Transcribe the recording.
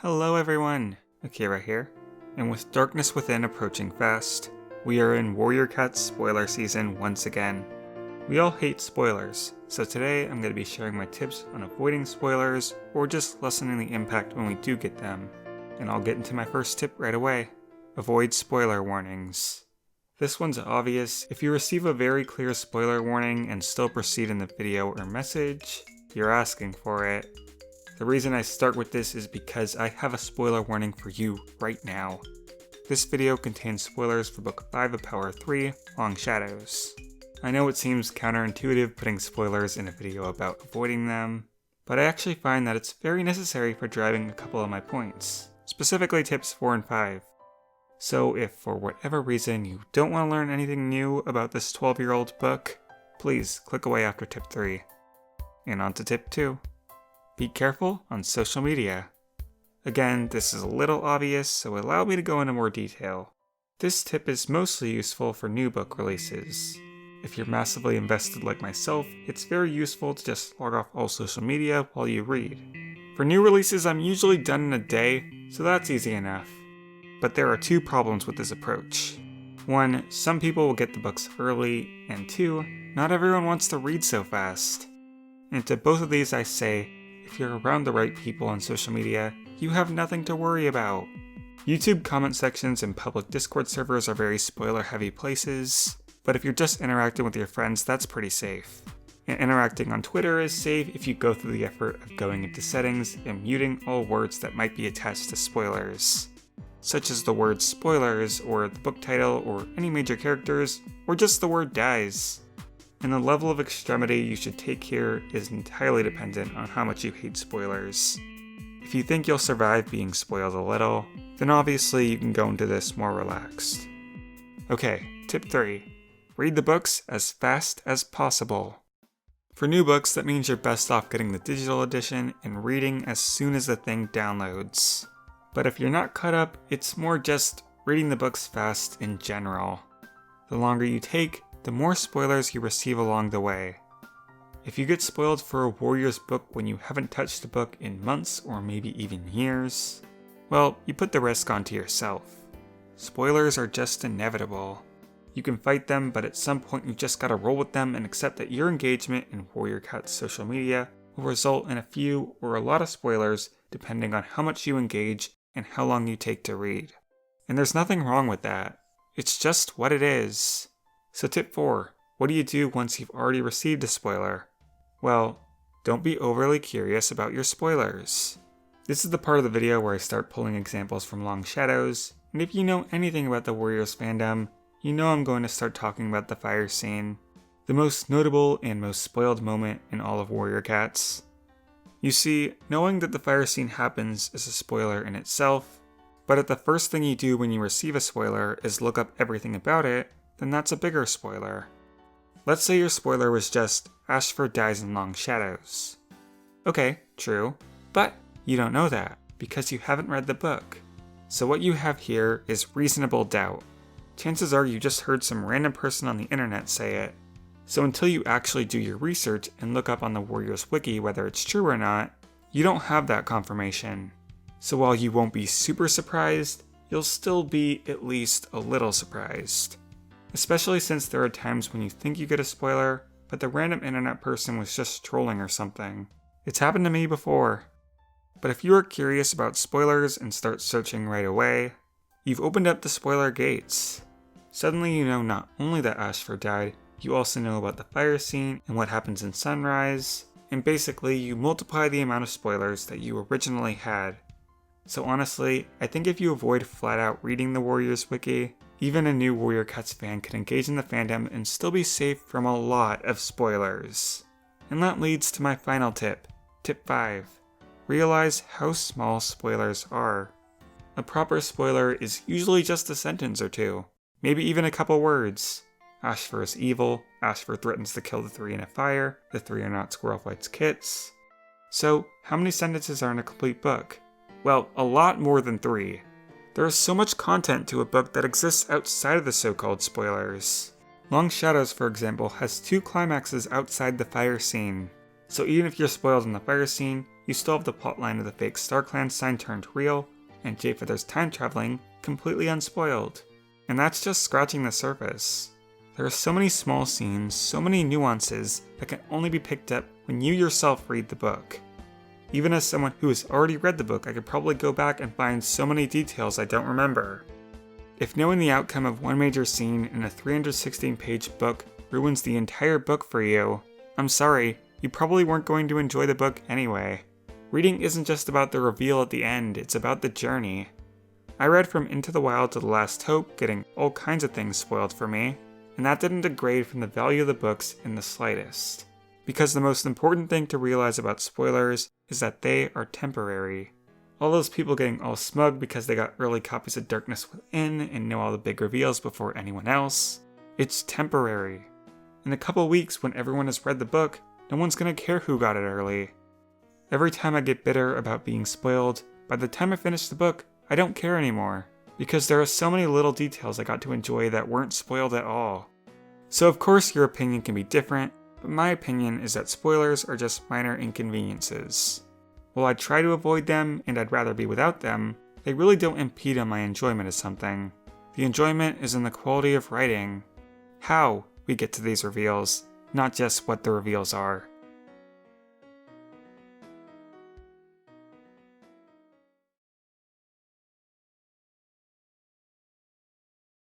Hello everyone, Akira here, and with Darkness Within approaching fast, we are in Warrior Cat spoiler season once again. We all hate spoilers, so today I'm going to be sharing my tips on avoiding spoilers or just lessening the impact when we do get them. And I'll get into my first tip right away. Avoid spoiler warnings. This one's obvious. If you receive a very clear spoiler warning and still proceed in the video or message, you're asking for it. The reason I start with this is because I have a spoiler warning for you right now. This video contains spoilers for Book 5 of Power 3, Long Shadows. I know it seems counterintuitive putting spoilers in a video about avoiding them, but I actually find that it's very necessary for driving a couple of my points, specifically tips 4 and 5. So if for whatever reason you don't want to learn anything new about this 12-year-old book, please click away after tip 3. And on to tip 2. Be careful on social media. Again, this is a little obvious, so allow me to go into more detail. This tip is mostly useful for new book releases. If you're massively invested like myself, it's very useful to just log off all social media while you read. For new releases, I'm usually done in a day, so that's easy enough. But there are two problems with this approach. 1, some people will get the books early, and 2, not everyone wants to read so fast. And to both of these I say, if you're around the right people on social media, you have nothing to worry about. YouTube comment sections and public Discord servers are very spoiler-heavy places, but if you're just interacting with your friends, that's pretty safe. And interacting on Twitter is safe if you go through the effort of going into settings and muting all words that might be attached to spoilers, such as the word spoilers, or the book title, or any major characters, or just the word dies. And the level of extremity you should take here is entirely dependent on how much you hate spoilers. If you think you'll survive being spoiled a little, then obviously you can go into this more relaxed. Okay, tip 3. Read the books as fast as possible. For new books, that means you're best off getting the digital edition and reading as soon as the thing downloads. But if you're not caught up, it's more just reading the books fast in general. The longer you take, the more spoilers you receive along the way. If you get spoiled for a Warriors book when you haven't touched the book in months or maybe even years, well, you put the risk onto yourself. Spoilers are just inevitable. You can fight them, but at some point you just gotta roll with them and accept that your engagement in Warrior Cat's social media will result in a few or a lot of spoilers depending on how much you engage and how long you take to read. And there's nothing wrong with that. It's just what it is. So tip 4, what do you do once you've already received a spoiler? Well, don't be overly curious about your spoilers. This is the part of the video where I start pulling examples from Long Shadows, and if you know anything about the Warriors fandom, you know I'm going to start talking about the fire scene, the most notable and most spoiled moment in all of Warrior Cats. You see, knowing that the fire scene happens is a spoiler in itself, but if the first thing you do when you receive a spoiler is look up everything about it, then that's a bigger spoiler. Let's say your spoiler was just, Ashford dies in Long Shadows. Okay, true, but you don't know that, because you haven't read the book. So what you have here is reasonable doubt. Chances are you just heard some random person on the internet say it. So until you actually do your research and look up on the Warriors wiki whether it's true or not, you don't have that confirmation. So while you won't be super surprised, you'll still be at least a little surprised. Especially since there are times when you think you get a spoiler, but the random internet person was just trolling or something. It's happened to me before. But if you are curious about spoilers and start searching right away, you've opened up the spoiler gates. Suddenly you know not only that Ashford died, you also know about the fire scene and what happens in Sunrise, and basically you multiply the amount of spoilers that you originally had. So honestly, I think if you avoid flat out reading the Warriors wiki, even a new Warrior Cats fan can engage in the fandom and still be safe from a lot of spoilers. And that leads to my final tip, tip 5. Realize how small spoilers are. A proper spoiler is usually just a sentence or two, maybe even a couple words. Ashford is evil, Ashford threatens to kill the 3 in a fire, the 3 are not Squirrel Fight's kits. So, how many sentences are in a complete book? Well, a lot more than 3. There is so much content to a book that exists outside of the so-called spoilers. Long Shadows, for example, has 2 climaxes outside the fire scene. So even if you're spoiled in the fire scene, you still have the plotline of the fake StarClan sign turned real, and Jay Feather's time traveling completely unspoiled. And that's just scratching the surface. There are so many small scenes, so many nuances that can only be picked up when you yourself read the book. Even as someone who has already read the book, I could probably go back and find so many details I don't remember. If knowing the outcome of one major scene in a 316-page book ruins the entire book for you, I'm sorry, you probably weren't going to enjoy the book anyway. Reading isn't just about the reveal at the end, it's about the journey. I read from Into the Wild to The Last Hope, getting all kinds of things spoiled for me, and that didn't degrade from the value of the books in the slightest. Because the most important thing to realize about spoilers is that they are temporary. All those people getting all smug because they got early copies of Darkness Within and know all the big reveals before anyone else, it's temporary. In a couple weeks when everyone has read the book, no one's gonna care who got it early. Every time I get bitter about being spoiled, by the time I finish the book, I don't care anymore, because there are so many little details I got to enjoy that weren't spoiled at all. So of course your opinion can be different, but my opinion is that spoilers are just minor inconveniences. While I try to avoid them and I'd rather be without them, they really don't impede on my enjoyment of something. The enjoyment is in the quality of writing. How we get to these reveals, not just what the reveals are.